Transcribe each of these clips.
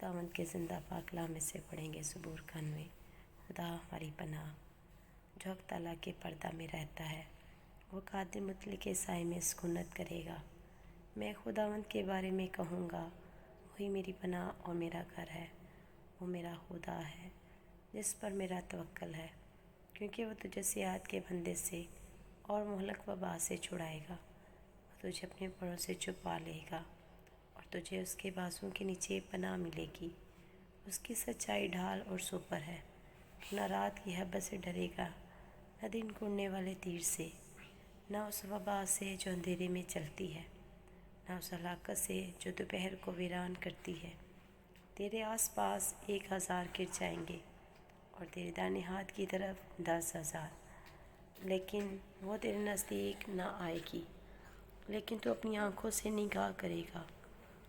خداوند کے زندہ پاک کلام میں سے پڑھیں گے زبور 91۔ خدا ہماری پناہ جو حق تعالیٰ کے پردہ میں رہتا ہے وہ قادر مطلق کے سائے میں سکونت کرے گا۔ میں خداوند کے بارے میں کہوں گا، وہی میری پناہ اور میرا گھر ہے۔ وہ میرا خدا ہے جس پر میرا توکل ہے، کیونکہ وہ تجھے سیاحت کے بندے سے اور مہلک وبا سے چھڑائے گا۔ وہ تجھے اپنے پروں سے چھپا لے گا اور تجھے اس کے بازوؤں کے نیچے پناہ ملے گی۔ اس کی سچائی ڈھال اور سوپر ہے۔ نہ رات کی حبت سے ڈرے گا، نہ دن کو اڑنے والے تیر سے، نہ اس وبا سے جو اندھیرے میں چلتی ہے، نہ اس ہلاکت سے جو دوپہر کو ویران کرتی ہے۔ تیرے آس پاس 1000 گر جائیں گے اور تیرے دائیں ہاتھ کی طرف 10,000، لیکن وہ تیرے نزدیک نہ آئے گی۔ لیکن تو اپنی آنکھوں سے نگاہ کرے گا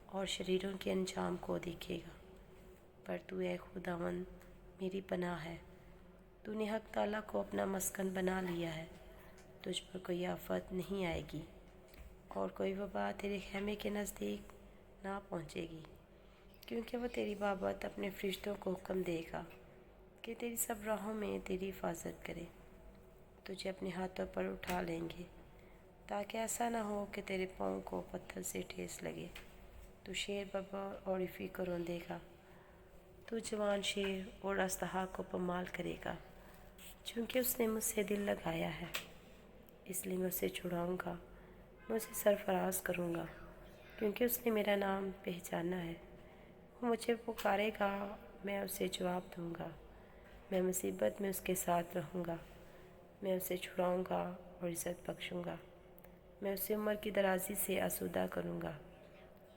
اور شریروں کے انجام کو دیکھے گا۔ پر تو اے خداوند میری پناہ ہے، تو نے حق تعالیٰ کو اپنا مسکن بنا لیا ہے۔ تجھ پر کوئی آفت نہیں آئے گی اور کوئی وبا تیرے خیمے کے نزدیک نہ پہنچے گی، کیونکہ وہ تیری بابت اپنے فرشتوں کو حکم دے گا کہ تیری سب راہوں میں تیری حفاظت کرے۔ تجھے اپنے ہاتھوں پر اٹھا لیں گے تاکہ ایسا نہ ہو کہ تیرے پاؤں کو پتھر سے ٹھیس لگے۔ تو شیر ببر اور عیفی کو روندے گا، تو جوان شیر اور اژدہا کو پامال کرے گا، چونکہ اس نے مجھ سے دل لگایا ہے۔ اس لیے میں اسے چھڑاؤں گا، میں اسے سرفراز کروں گا، کیونکہ اس نے میرا نام پہچانا ہے۔ وہ مجھے پکارے گا، میں اسے جواب دوں گا۔ میں مصیبت میں اس کے ساتھ رہوں گا، میں اسے چھڑاؤں گا اور عزت بخشوں گا۔ میں اسے عمر کی درازی سے آسودہ کروں گا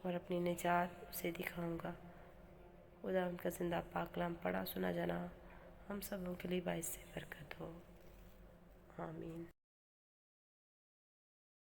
اور اپنی نجات اسے دکھاؤں گا۔ خدا ان کا زندہ پاک کلام پڑھا سنا جانا ہم سبوں کے لیے باعث برکت ہو۔ آمین۔